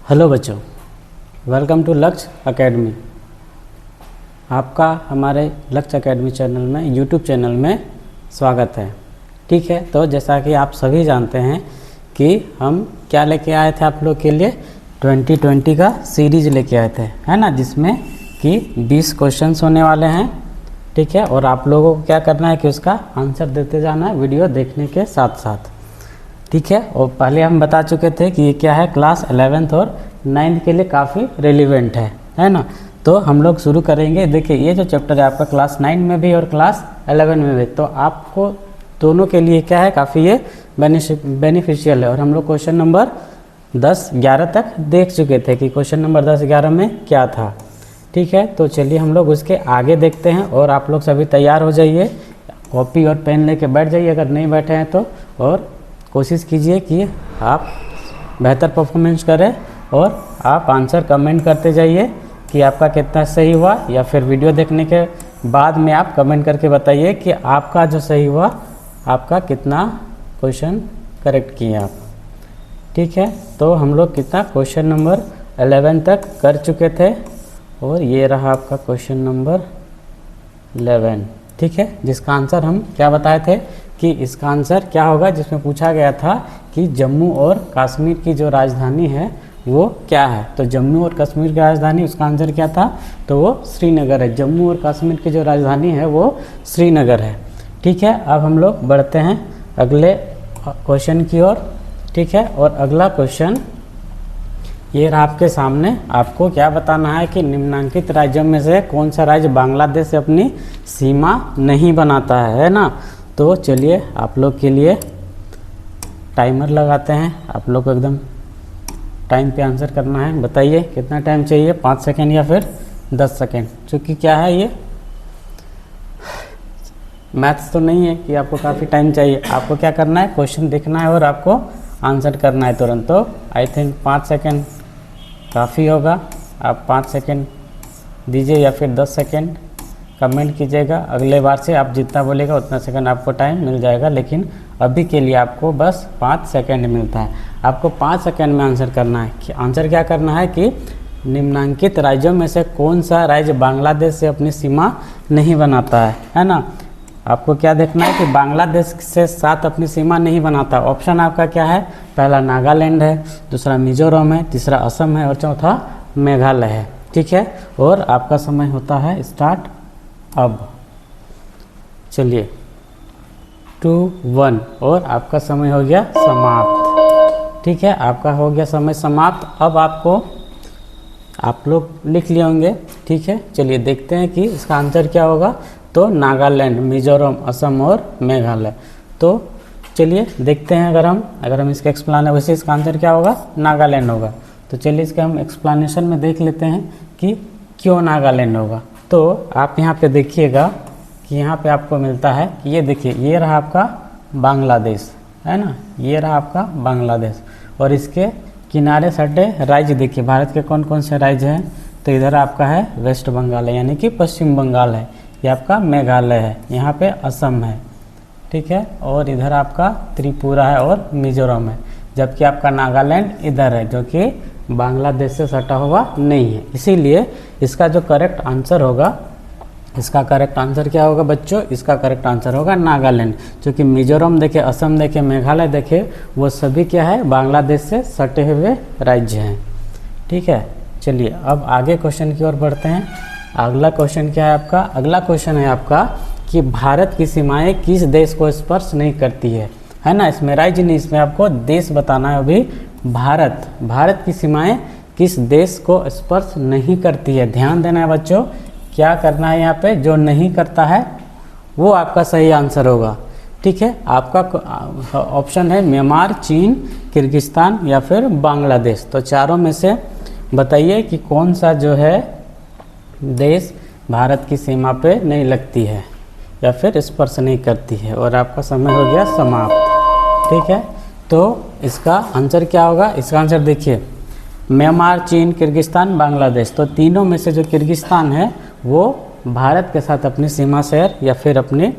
Hello बच्चों, welcome to लक्ष्य academy. आपका हमारे लक्ष्य एकेडमी चैनल में, यूट्यूब चैनल में स्वागत है। ठीक है, तो जैसा कि आप सभी जानते हैं कि हम क्या लेके आए थे आप लोग के लिए 2020 का सीरीज लेके आए थे, है ना, जिसमें कि 20 क्वेश्चंस होने वाले हैं। ठीक है, और आप लोगों को क्या करना है कि उसका आंसर देते जाना है वीडियो देखने के साथ साथ। ठीक है, और पहले हम बता चुके थे कि ये क्या है, क्लास 11th और 9th के लिए काफ़ी रेलिवेंट है ना। तो हम लोग शुरू करेंगे। देखिए, ये जो चैप्टर है आपका क्लास 9 में भी और क्लास 11 में भी, तो आपको दोनों के लिए क्या है, काफ़ी ये बेनिफिशियल है। और हम लोग क्वेश्चन नंबर 10-11 तक देख चुके थे कि क्वेश्चन नंबर 10-11 में क्या था। ठीक है, तो चलिए हम लोग उसके आगे देखते हैं। और आप लोग सभी तैयार हो जाइए, कॉपी और पेन लेके बैठ जाइए अगर नहीं बैठे हैं तो, और कोशिश कीजिए कि आप बेहतर परफॉर्मेंस करें और आप आंसर कमेंट करते जाइए कि आपका कितना सही हुआ, या फिर वीडियो देखने के बाद में आप कमेंट करके बताइए कि आपका जो सही हुआ, आपका कितना क्वेश्चन करेक्ट किए आप। ठीक है, तो हम लोग कितना क्वेश्चन नंबर 11 तक कर चुके थे, और ये रहा आपका क्वेश्चन नंबर 11। ठीक है, जिसका आंसर हम क्या बताए थे कि इसका आंसर क्या होगा, जिसमें पूछा गया था कि जम्मू और कश्मीर की जो राजधानी है वो क्या है। तो जम्मू और कश्मीर की राजधानी, उसका आंसर क्या था, तो वो श्रीनगर है। जम्मू और कश्मीर की जो राजधानी है वो श्रीनगर है। ठीक है, अब हम लोग बढ़ते हैं अगले क्वेश्चन की ओर। ठीक है, और अगला क्वेश्चन ये रहा आपके सामने। आपको क्या बताना है कि निम्नलिखित राज्यों में से कौन सा राज्य बांग्लादेश से अपनी सीमा नहीं बनाता है ना। तो चलिए आप लोग के लिए टाइमर लगाते हैं। आप लोग को एकदम टाइम पे आंसर करना है। बताइए कितना टाइम चाहिए, 5 सेकेंड या फिर 10 सेकेंड। चूँकि क्या है, ये मैथ्स तो नहीं है कि आपको काफ़ी टाइम चाहिए। आपको क्या करना है, क्वेश्चन देखना है और आपको आंसर करना है तुरंत। तो आई थिंक 5 सेकेंड काफ़ी होगा। आप 5 सेकेंड दीजिए या फिर 10 सेकेंड कमेंट कीजिएगा। अगले बार से आप जितना बोलेगा उतना सेकंड आपको टाइम मिल जाएगा, लेकिन अभी के लिए आपको बस 5 सेकंड मिलता है। आपको 5 सेकंड में आंसर करना है कि आंसर क्या करना है कि निम्नलिखित राज्यों में से कौन सा राज्य बांग्लादेश से अपनी सीमा नहीं बनाता है ना। आपको क्या देखना है कि बांग्लादेश से साथ अपनी सीमा नहीं बनाता। ऑप्शन आपका क्या है, पहला नागालैंड है, दूसरा मिजोरम है, तीसरा असम है और चौथा मेघालय है। ठीक है, और आपका समय होता है स्टार्ट अब। चलिए 2-1 और आपका समय हो गया समाप्त। ठीक है, आपका हो गया समय समाप्त। अब आपको आप लोग लिख लिए होंगे। ठीक है, चलिए देखते हैं कि इसका आंसर क्या होगा। तो नागालैंड, मिजोरम, असम और मेघालय। तो चलिए देखते हैं, अगर हम इसका एक्सप्लान है वैसे इसका आंसर क्या होगा, नागालैंड होगा। तो चलिए इसके हम एक्सप्लानेशन में देख लेते हैं कि क्यों नागालैंड होगा। तो आप यहाँ पे देखिएगा कि यहाँ पे आपको मिलता है कि ये देखिए, ये रहा आपका बांग्लादेश, है ना, ये रहा आपका बांग्लादेश, और इसके किनारे सटे राज्य देखिए भारत के कौन कौन से राज्य हैं। तो इधर आपका है वेस्ट बंगाल है, यानी कि पश्चिम बंगाल है, ये आपका मेघालय है, यहाँ पे असम है। ठीक है, और इधर आपका त्रिपुरा है और मिजोरम है, जबकि आपका नागालैंड इधर है, जो कि बांग्लादेश से सटा हुआ नहीं है। इसीलिए इसका जो करेक्ट आंसर होगा, इसका करेक्ट आंसर क्या होगा बच्चों, इसका करेक्ट आंसर होगा नागालैंड। क्योंकि मिजोरम देखे, असम देखे, मेघालय देखे, वो सभी क्या है, बांग्लादेश से सटे हुए राज्य हैं। ठीक है, चलिए अब आगे क्वेश्चन की ओर बढ़ते हैं। अगला क्वेश्चन क्या है आपका, अगला क्वेश्चन है आपका कि भारत की सीमाएं किस देश को स्पर्श नहीं करती है ना। इसमें राज्य नहीं, इसमें आपको देश बताना है। अभी भारत की सीमाएं किस देश को स्पर्श नहीं करती है। ध्यान देना है बच्चों, क्या करना है यहाँ पे, जो नहीं करता है वो आपका सही आंसर होगा। ठीक है, आपका ऑप्शन है म्यांमार, चीन, किर्गिस्तान या फिर बांग्लादेश। तो चारों में से बताइए कि कौन सा जो है देश भारत की सीमा पे नहीं लगती है या फिर स्पर्श नहीं करती है। और आपका समय हो गया समाप्त। ठीक है, तो इसका आंसर क्या होगा, इसका आंसर देखिए, म्यांमार, चीन, किर्गिस्तान, बांग्लादेश। तो तीनों में से जो किर्गिस्तान है वो भारत के साथ अपनी सीमा शेयर या फिर अपनी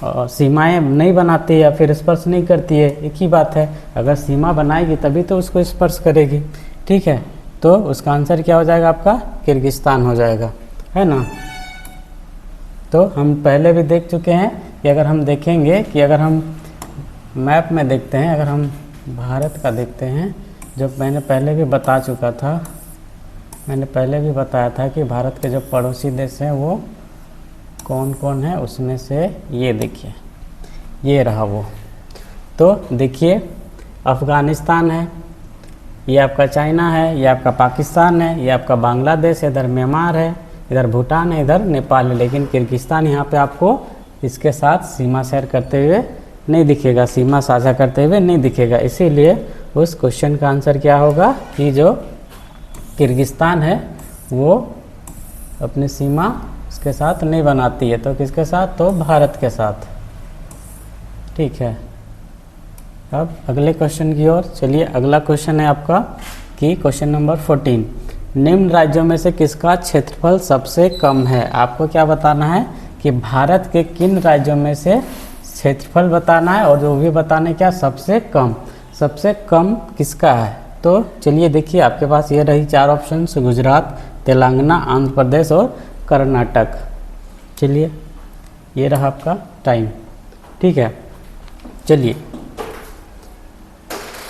सीमाएं नहीं बनाती या फिर स्पर्श नहीं करती है। एक ही बात है, अगर सीमा बनाएगी तभी तो उसको स्पर्श करेगी। ठीक है, तो उसका आंसर क्या हो जाएगा आपका? किर्गिस्तान हो जाएगा, है ना। तो हम पहले भी देख चुके हैं कि अगर हम देखेंगे कि अगर हम मैप में देखते हैं, अगर हम भारत का देखते हैं, जो मैंने पहले भी बता चुका था, मैंने पहले भी बताया था कि भारत के जो पड़ोसी देश हैं वो कौन कौन है, उसमें से ये देखिए, ये रहा वो। तो देखिए अफ़गानिस्तान है, ये आपका चाइना है, ये आपका पाकिस्तान है, ये आपका बांग्लादेश है, इधर म्यांमार है, इधर भूटान है, इधर नेपाल है। लेकिन किर्गिस्तान यहाँ पे आपको इसके साथ सीमा शेयर करते हुए नहीं दिखेगा, सीमा साझा करते हुए नहीं दिखेगा। इसीलिए उस क्वेश्चन का आंसर क्या होगा कि जो किर्गिस्तान है वो अपनी सीमा उसके साथ नहीं बनाती है। तो किसके साथ? तो भारत के साथ। ठीक है, अब अगले क्वेश्चन की ओर चलिए। अगला क्वेश्चन है आपका कि क्वेश्चन नंबर 14, निम्न राज्यों में से किसका क्षेत्रफल सबसे कम है? आपको क्या बताना है कि भारत के किन राज्यों में से क्षेत्रफल बताना है, और जो भी बताना है क्या सबसे कम किसका है। तो चलिए देखिए, आपके पास ये रही 4 ऑप्शन, गुजरात, तेलंगाना, आंध्र प्रदेश और कर्नाटक। चलिए ये रहा आपका टाइम। ठीक है, चलिए,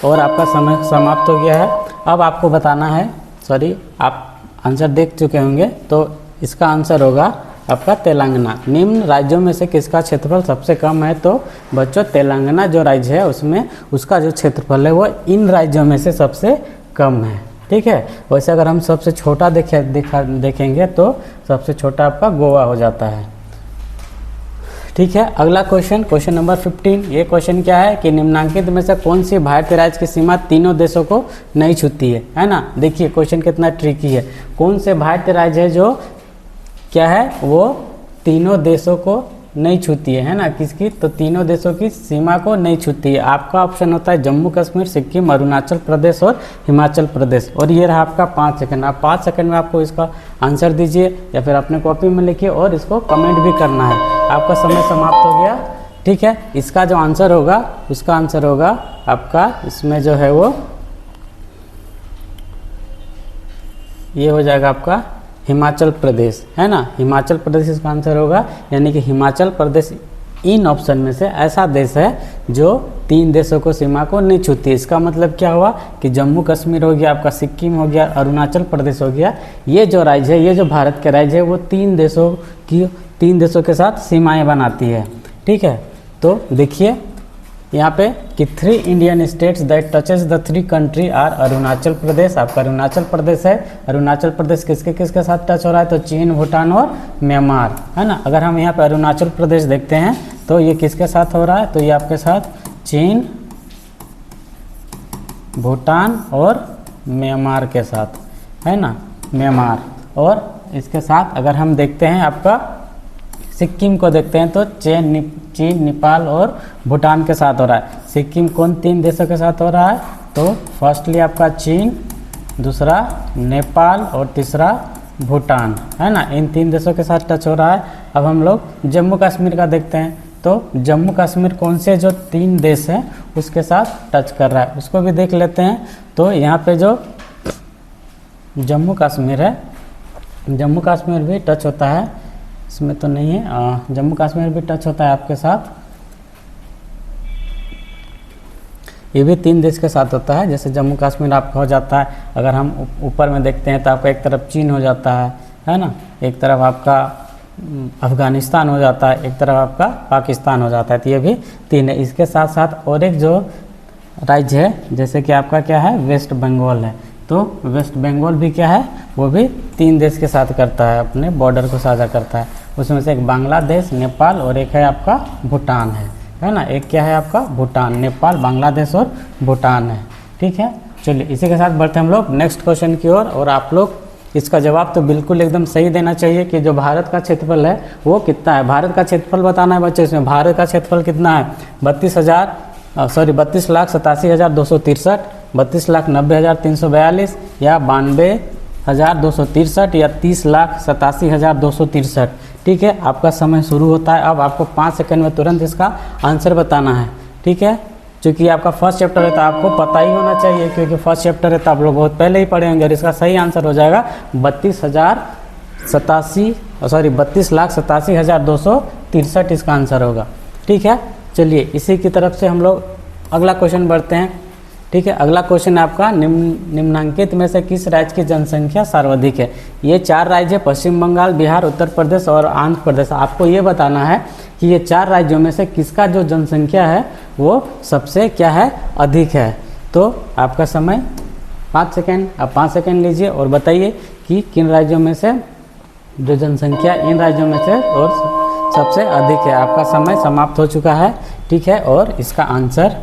और आपका समय समाप्त हो गया है। अब आपको बताना है, सॉरी आप आंसर देख चुके होंगे, तो इसका आंसर होगा आपका तेलंगाना। निम्न राज्यों में से किसका क्षेत्रफल सबसे कम है? तो बच्चों तेलंगाना जो राज्य है उसमें उसका जो क्षेत्रफल है वो इन राज्यों में से सबसे कम है। ठीक है, वैसे अगर हम सबसे छोटा देखेंगे तो सबसे छोटा आपका गोवा हो जाता है। ठीक है, अगला क्वेश्चन नंबर 15। ये क्वेश्चन क्या है कि निम्नांकित में से कौन सी भारतीय राज्य की सीमा तीनों देशों को नहीं छूती है ना। देखिए क्वेश्चन कितना ट्रिकी है। कौन से भारतीय राज्य है जो क्या है वो तीनों देशों को नहीं छूती है ना, किसकी? तो तीनों देशों की सीमा को नहीं छूती है। आपका ऑप्शन होता है जम्मू कश्मीर, सिक्किम, अरुणाचल प्रदेश और हिमाचल प्रदेश। और ये रहा आपका 5 सेकंड। आप 5 सेकंड में आपको इसका आंसर दीजिए या फिर अपने कॉपी में लिखिए और इसको कमेंट भी करना है। आपका समय समाप्त हो गया। ठीक है, इसका जो आंसर होगा उसका आंसर होगा आपका, इसमें जो है वो ये हो जाएगा आपका हिमाचल प्रदेश, है ना। हिमाचल प्रदेश इसका आंसर होगा, यानी कि हिमाचल प्रदेश इन ऑप्शन में से ऐसा देश है जो 3 देशों को सीमा को नहीं छूती है। इसका मतलब क्या हुआ कि जम्मू कश्मीर हो गया, आपका सिक्किम हो गया, अरुणाचल प्रदेश हो गया, ये जो राज्य है, ये जो भारत के राज्य है वो 3 देशों के साथ सीमाएं बनाती है। ठीक है, तो देखिए यहाँ पे कि 3 Indian states that touches the 3 country are Arunachal Pradesh. आपका अरुणाचल प्रदेश है। अरुणाचल प्रदेश किसके साथ टच हो रहा है? तो चीन, भूटान और म्यांमार, है ना। अगर हम यहाँ पे अरुणाचल प्रदेश देखते हैं तो ये किसके साथ हो रहा है? तो ये आपके साथ चीन, भूटान और म्यांमार के साथ, है ना, म्यांमार। और इसके साथ अगर हम देखते हैं आपका सिक्किम को देखते हैं तो चीन, नेपाल और भूटान के साथ हो रहा है। सिक्किम कौन 3 देशों के साथ हो रहा है? तो फर्स्टली आपका चीन, दूसरा नेपाल और तीसरा भूटान, है ना। इन 3 देशों के साथ टच हो रहा है। अब हम लोग जम्मू कश्मीर का देखते हैं तो जम्मू कश्मीर कौन से जो 3 देश हैं उसके साथ टच कर रहा है, उसको भी देख लेते हैं। तो यहाँ पे जो जम्मू कश्मीर है, जम्मू कश्मीर भी टच होता है, इसमें तो नहीं है, जम्मू कश्मीर भी टच होता है आपके साथ। ये भी 3 देश के साथ होता है। जैसे जम्मू कश्मीर आपका हो जाता है, अगर हम ऊपर में देखते हैं तो आपका एक तरफ चीन हो जाता है ना, एक तरफ आपका अफ़गानिस्तान हो जाता है, एक तरफ आपका पाकिस्तान हो जाता है। तो ये भी 3 है। इसके साथ साथ और एक जो राज्य है जैसे कि आपका क्या है, वेस्ट बंगाल है। तो वेस्ट बंगाल भी क्या है, वो भी 3 देश के साथ करता है, अपने बॉर्डर को साझा करता है। उसमें से एक बांग्लादेश, नेपाल और एक है आपका भूटान है ना। एक क्या है आपका भूटान, नेपाल, बांग्लादेश और भूटान है। ठीक है, चलिए इसी के साथ बढ़ते हैं हम लोग नेक्स्ट क्वेश्चन की ओर। और आप लोग इसका जवाब तो बिल्कुल एकदम सही देना चाहिए कि जो भारत का क्षेत्रफल है वो कितना है। भारत का क्षेत्रफल बताना है बच्चे। इसमें भारत का क्षेत्रफल कितना है? 32,87,263, 32,90,342 या 92,263 या 30,87,263। ठीक है, आपका समय शुरू होता है। अब आपको 5 सेकंड में तुरंत इसका आंसर बताना है। ठीक है, चूँकि आपका फर्स्ट चैप्टर है तो आपको पता ही होना चाहिए, क्योंकि फर्स्ट चैप्टर है तो आप लोग बहुत पहले ही पढ़े होंगे। और इसका सही आंसर हो जाएगा 32,87,263 इसका आंसर होगा। ठीक है, चलिए इसी की तरफ से हम लोग अगला क्वेश्चन बढ़ते हैं। ठीक है, अगला क्वेश्चन आपका निम्नांकित में से किस राज्य की जनसंख्या सर्वाधिक है। ये 4 राज्य, पश्चिम बंगाल, बिहार, उत्तर प्रदेश और आंध्र प्रदेश। आपको ये बताना है कि ये 4 राज्यों में से किसका जो जनसंख्या है वो सबसे क्या है, अधिक है। तो आपका समय 5 सेकेंड, आप 5 सेकेंड लीजिए और बताइए कि किन राज्यों में से जो जनसंख्या इन राज्यों में से और सबसे अधिक है। आपका समय समाप्त हो चुका है। ठीक है, और इसका आंसर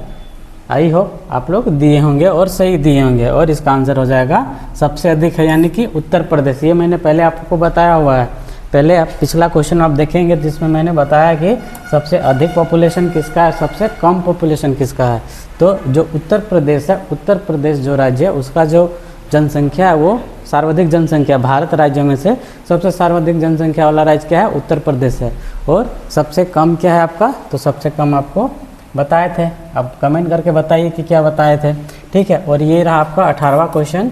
आई होप आप लोग दिए होंगे और सही दिए होंगे, और इसका आंसर हो जाएगा सबसे अधिक है यानी कि उत्तर प्रदेश। ये मैंने पहले आपको बताया हुआ है। पहले आप पिछला क्वेश्चन आप देखेंगे जिसमें मैंने बताया कि सबसे अधिक पॉपुलेशन किसका है, सबसे कम पॉपुलेशन किसका है। तो जो उत्तर प्रदेश है, उत्तर प्रदेश जो राज्य है उसका जो जनसंख्या है वो सर्वाधिक जनसंख्या, भारत राज्यों में से सबसे सर्वाधिक जनसंख्या वाला राज्य क्या है, उत्तर प्रदेश है। और सबसे कम क्या है आपका, तो सबसे कम आपको बताए थे। अब कमेंट करके बताइए कि क्या बताए थे। ठीक है, और ये रहा आपका 18वां क्वेश्चन।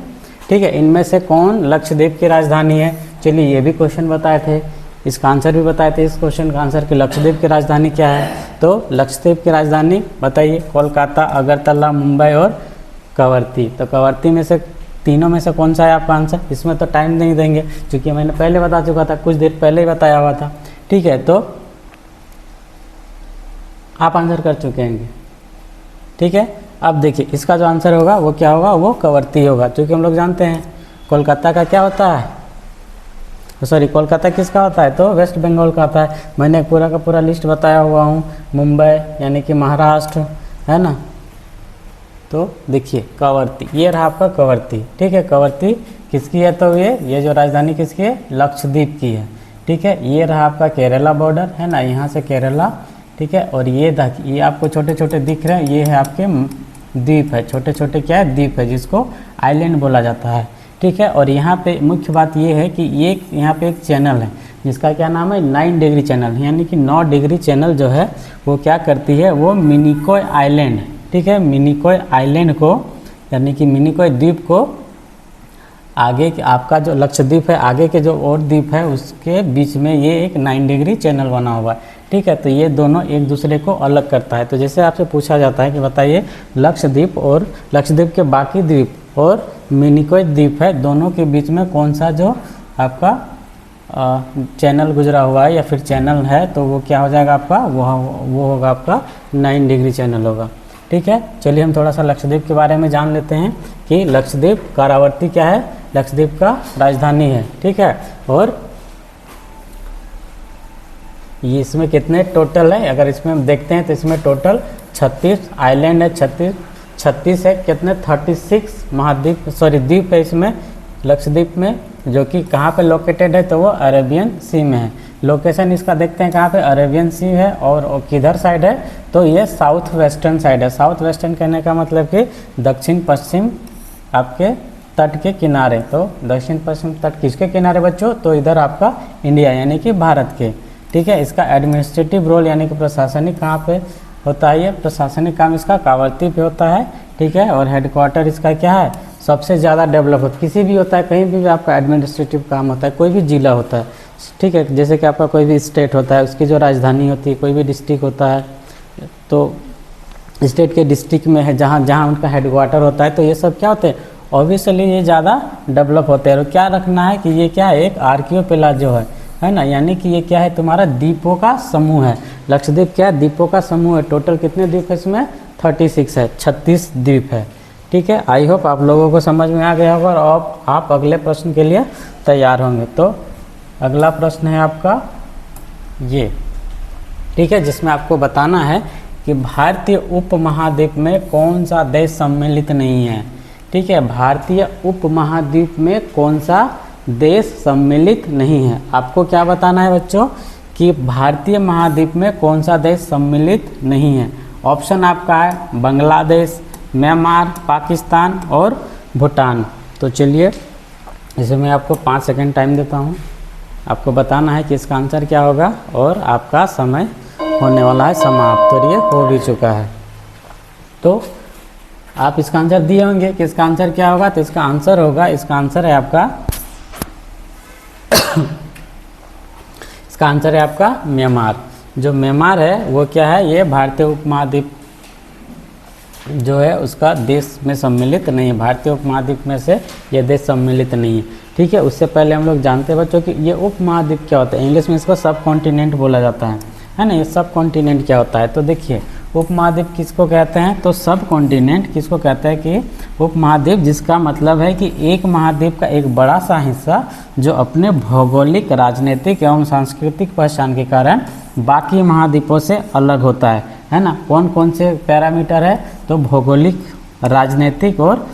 ठीक है, इनमें से कौन लक्षद्वीप की राजधानी है। चलिए ये भी क्वेश्चन बताए थे, इसका आंसर भी बताए थे। इस क्वेश्चन का आंसर कि लक्षद्वीप की राजधानी क्या है। तो लक्षद्वीप की राजधानी बताइए, कोलकाता, अगरतला, मुंबई और कवरत्ती। तो कवरत्ती में से तीनों में से कौन सा है आपका आंसर। इसमें तो टाइम नहीं देंगे क्योंकि मैंने पहले बता चुका था, कुछ देर पहले ही बताया हुआ था। ठीक है, तो आप आंसर कर चुके हैं। ठीक है, अब देखिए इसका जो आंसर होगा वो क्या होगा, वो कवरत्ती होगा। क्योंकि हम लोग जानते हैं कोलकाता का क्या होता है, सॉरी कोलकाता किसका होता है, तो वेस्ट बंगाल का होता है। मैंने पूरा का पूरा लिस्ट बताया हुआ हूँ। मुंबई यानी कि महाराष्ट्र है ना। तो देखिए कवरत्ती, ये रहा आपका कवरत्ती। ठीक है, कवरत्ती किसकी है, तो ये जो राजधानी किसकी है, लक्षद्वीप की है। ठीक है, ये रहा आपका केरला बॉर्डर है ना, यहाँ से केरला। ठीक है, और ये आपको छोटे छोटे दिख रहे हैं, ये है आपके द्वीप है, छोटे छोटे क्या है, द्वीप है, जिसको आइलैंड बोला जाता है। ठीक है, और यहाँ पे मुख्य बात ये है कि ये यहाँ पे एक चैनल है जिसका क्या नाम है, 9 डिग्री चैनल, यानी कि 9 डिग्री चैनल जो है वो क्या करती है, वो मिनिकॉय आइलैंड। ठीक है, मिनिकॉय आइलैंड को यानी कि मिनिकॉय द्वीप को आगे आपका जो लक्षद्वीप है, आगे के जो और द्वीप है उसके बीच में ये एक 9 डिग्री चैनल बना हुआ है। ठीक है, तो ये दोनों एक दूसरे को अलग करता है। तो जैसे आपसे पूछा जाता है कि बताइए लक्षद्वीप और लक्षद्वीप के बाकी द्वीप और मिनिकॉय द्वीप है, दोनों के बीच में कौन सा जो आपका चैनल गुजरा हुआ है या फिर चैनल है, तो वो क्या हो जाएगा आपका, वो होगा आपका 9 डिग्री चैनल होगा। ठीक है, चलिए हम थोड़ा सा लक्षद्वीप के बारे में जान लेते हैं कि लक्षद्वीप करावर्ती क्या है, लक्षद्वीप का राजधानी है। ठीक है, और ये इसमें कितने टोटल है, अगर इसमें हम देखते हैं तो इसमें टोटल 36 आइलैंड है, 36 है, कितने 36 महाद्वीप द्वीप है इसमें लक्षद्वीप में, जो कि कहाँ पे लोकेटेड है, तो वो अरेबियन सी में है। लोकेशन इसका देखते हैं कहाँ पे, अरेबियन सी है, और किधर साइड है, तो ये साउथ वेस्टर्न साइड है। साउथ वेस्टर्न कहने का मतलब कि दक्षिण पश्चिम आपके तट के किनारे। तो दक्षिण पश्चिम तट किसके किनारे बच्चों, तो इधर आपका इंडिया यानी कि भारत के। ठीक है, इसका एडमिनिस्ट्रेटिव रोल यानी कि प्रशासनिक कहाँ पे होता है, ये प्रशासनिक काम इसका कावरत्ती पे होता है। ठीक है, और हेडक्वार्टर इसका क्या है, सबसे ज़्यादा डेवलप होता है, किसी भी होता है कहीं भी आपका एडमिनिस्ट्रेटिव काम होता है, कोई भी जिला होता है। ठीक है, जैसे कि आपका कोई भी स्टेट होता है उसकी जो राजधानी होती है, कोई भी डिस्ट्रिक्ट होता है, तो स्टेट के डिस्ट्रिक्ट में है जहाँ जहाँ उनका हेडक्वार्टर होता है, तो ये सब क्या होते हैं, ऑब्वियसली ये ज़्यादा डेवलप होते हैं। और क्या रखना है कि ये क्या है, एक आर्कियोपेलागो है ना, यानी कि ये क्या है, तुम्हारा द्वीपों का समूह है। लक्षद्वीप क्या है, द्वीपों का समूह है। टोटल कितने द्वीप है इसमें, 36 है, 36 द्वीप है। ठीक है, आई होप आप लोगों को समझ में आ गया होगा और आप अगले प्रश्न के लिए तैयार होंगे। तो अगला प्रश्न है आपका ये। ठीक है, जिसमें आपको बताना है कि भारतीय उपमहाद्वीप में कौन सा देश सम्मिलित नहीं है। ठीक है, भारतीय उपमहाद्वीप में कौन सा देश सम्मिलित नहीं है। आपको क्या बताना है बच्चों कि भारतीय महाद्वीप में कौन सा देश सम्मिलित नहीं है। ऑप्शन आपका है बांग्लादेश, म्यांमार, पाकिस्तान और भूटान। तो चलिए इसे मैं आपको 5 सेकंड टाइम देता हूँ, आपको बताना है कि इसका आंसर क्या होगा, और आपका समय होने वाला है समाप्त। तो ये हो भी चुका है। तो आप इसका आंसर दिए होंगे कि इसका आंसर क्या होगा, तो इसका आंसर होगा, इसका आंसर है आपका इसका आंसर है आपका म्यांमार। जो म्यांमार है वो क्या है, ये भारतीय उपमहाद्वीप जो है उसका देश में सम्मिलित नहीं है, भारतीय उपमहाद्वीप में से ये देश सम्मिलित नहीं है। ठीक है, उससे पहले हम लोग जानते हैं बच्चों कि ये उपमहाद्वीप क्या होता है, इंग्लिश में इसको सब कॉन्टिनेंट बोला जाता है ना। ये सब कॉन्टिनेंट क्या होता है, तो देखिए उपमहाद्वीप किसको कहते हैं, तो सब कॉन्टिनेंट किसको कहते हैं कि उपमहाद्वीप, जिसका मतलब है कि एक महाद्वीप का एक बड़ा सा हिस्सा जो अपने भौगोलिक, राजनीतिक एवं सांस्कृतिक पहचान के कारण बाकी महाद्वीपों से अलग होता है ना। कौन कौन से पैरामीटर है, तो भौगोलिक, राजनीतिक और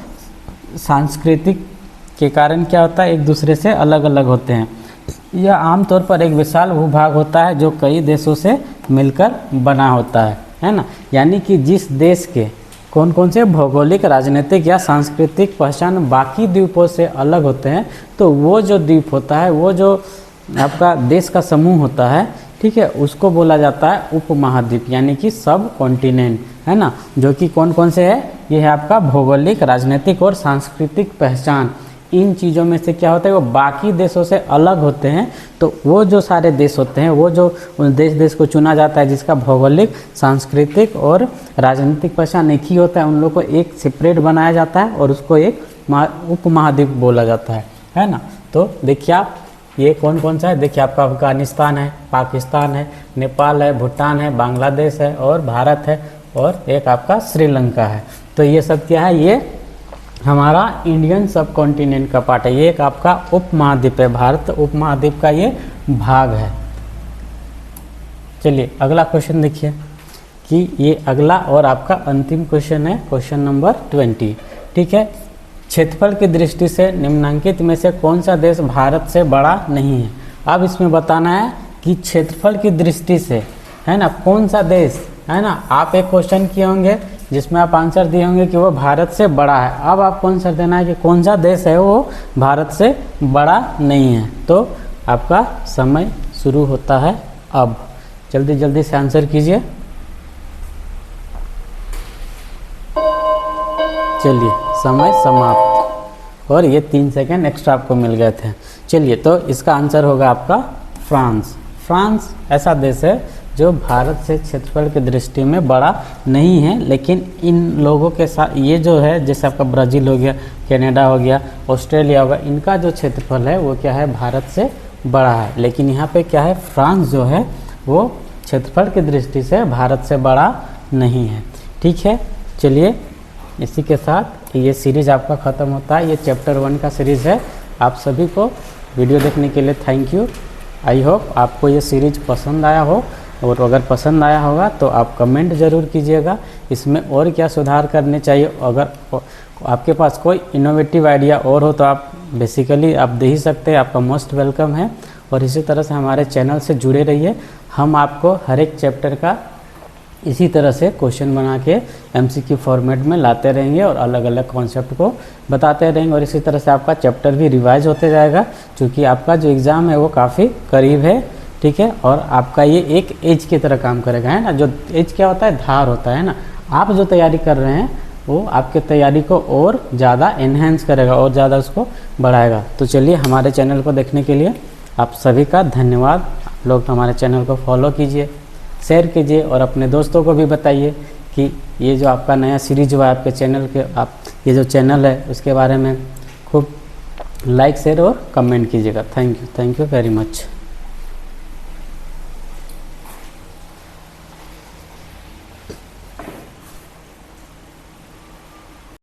सांस्कृतिक के कारण क्या होता है, एक दूसरे से अलग अलग होते हैं। यह आमतौर पर एक विशाल भूभाग होता है जो कई देशों से मिलकर बना होता है ना। यानी कि जिस देश के कौन कौन से भौगोलिक, राजनीतिक या सांस्कृतिक पहचान बाकी द्वीपों से अलग होते हैं, तो वो जो द्वीप होता है, वो जो आपका देश का समूह होता है, ठीक है, उसको बोला जाता है उपमहाद्वीप, यानी कि सब कॉन्टिनेंट, है ना। जो कि कौन कौन से है, ये है आपका भौगोलिक, राजनीतिक और सांस्कृतिक पहचान। इन चीज़ों में से क्या होता है, वो बाकी देशों से अलग होते हैं। तो वो जो सारे देश होते हैं, वो जो देश को चुना जाता है जिसका भौगोलिक, सांस्कृतिक और राजनीतिक पहचान एक ही होता है, उन लोगों को एक सेपरेट बनाया जाता है और उसको एक उपमहाद्वीप बोला जाता है ना। तो देखिए आप ये कौन कौन सा है, देखिए आपका अफगानिस्तान है, पाकिस्तान है, नेपाल है, भूटान है, बांग्लादेश है और भारत है और एक आपका श्रीलंका है। तो ये सब क्या है, ये हमारा इंडियन सब कॉन्टिनेंट का पार्ट है। ये एक आपका उपमहाद्वीप है, भारत उपमहाद्वीप का ये भाग है। चलिए अगला क्वेश्चन देखिए कि ये अगला और आपका अंतिम क्वेश्चन है, क्वेश्चन नंबर 20। ठीक है, क्षेत्रफल की दृष्टि से निम्नलिखित में से कौन सा देश भारत से बड़ा नहीं है। अब इसमें बताना है कि क्षेत्रफल की दृष्टि से, है ना, कौन सा देश, है ना। आप एक क्वेश्चन किए होंगे जिसमें आप आंसर दिए होंगे कि वो भारत से बड़ा है। अब आपको आंसर देना है कि कौन सा देश है वो भारत से बड़ा नहीं है। तो आपका समय शुरू होता है अब, जल्दी जल्दी से आंसर कीजिए। चलिए समय समाप्त, और ये 3 सेकेंड एक्स्ट्रा आपको मिल गए थे। चलिए तो इसका आंसर होगा आपका फ्रांस। फ्रांस ऐसा देश है जो भारत से क्षेत्रफल की दृष्टि में बड़ा नहीं है, लेकिन इन लोगों के साथ ये जो है, जैसे आपका ब्राज़ील हो गया, कनाडा हो गया, ऑस्ट्रेलिया होगा, इनका जो क्षेत्रफल है वो क्या है, भारत से बड़ा है। लेकिन यहाँ पे क्या है, फ्रांस जो है वो क्षेत्रफल की दृष्टि से भारत से बड़ा नहीं है। ठीक है, चलिए इसी के साथ ये सीरीज़ आपका ख़त्म होता है। ये चैप्टर 1 का सीरीज़ है। आप सभी को वीडियो देखने के लिए थैंक यू। आई होप आपको ये सीरीज पसंद आया हो, और अगर पसंद आया होगा तो आप कमेंट ज़रूर कीजिएगा इसमें और क्या सुधार करने चाहिए। अगर आपके पास कोई इनोवेटिव आइडिया और हो तो आप बेसिकली आप दे ही सकते हैं, आपका मोस्ट वेलकम है। और इसी तरह से हमारे चैनल से जुड़े रहिए। हम आपको हर एक चैप्टर का इसी तरह से क्वेश्चन बना के MCQ फॉर्मेट में लाते रहेंगे और अलग अलग कॉन्सेप्ट को बताते रहेंगे। और इसी तरह से आपका चैप्टर भी रिवाइज होते जाएगा, क्योंकि आपका जो एग्ज़ाम है वो काफ़ी करीब है। ठीक है, और आपका ये एक एज की तरह काम करेगा, है ना। जो एज क्या होता है, धार होता है ना। आप जो तैयारी कर रहे हैं वो आपके तैयारी को और ज़्यादा एनहेंस करेगा और ज़्यादा उसको बढ़ाएगा। तो चलिए, हमारे चैनल को देखने के लिए आप सभी का धन्यवाद। आप लोग हमारे चैनल को फॉलो कीजिए, शेयर कीजिए और अपने दोस्तों को भी बताइए कि ये जो आपका नया सीरीज हुआ है आपके चैनल के, आप ये जो चैनल है उसके बारे में खूब लाइक, शेयर और कमेंट कीजिएगा। Thank you very much.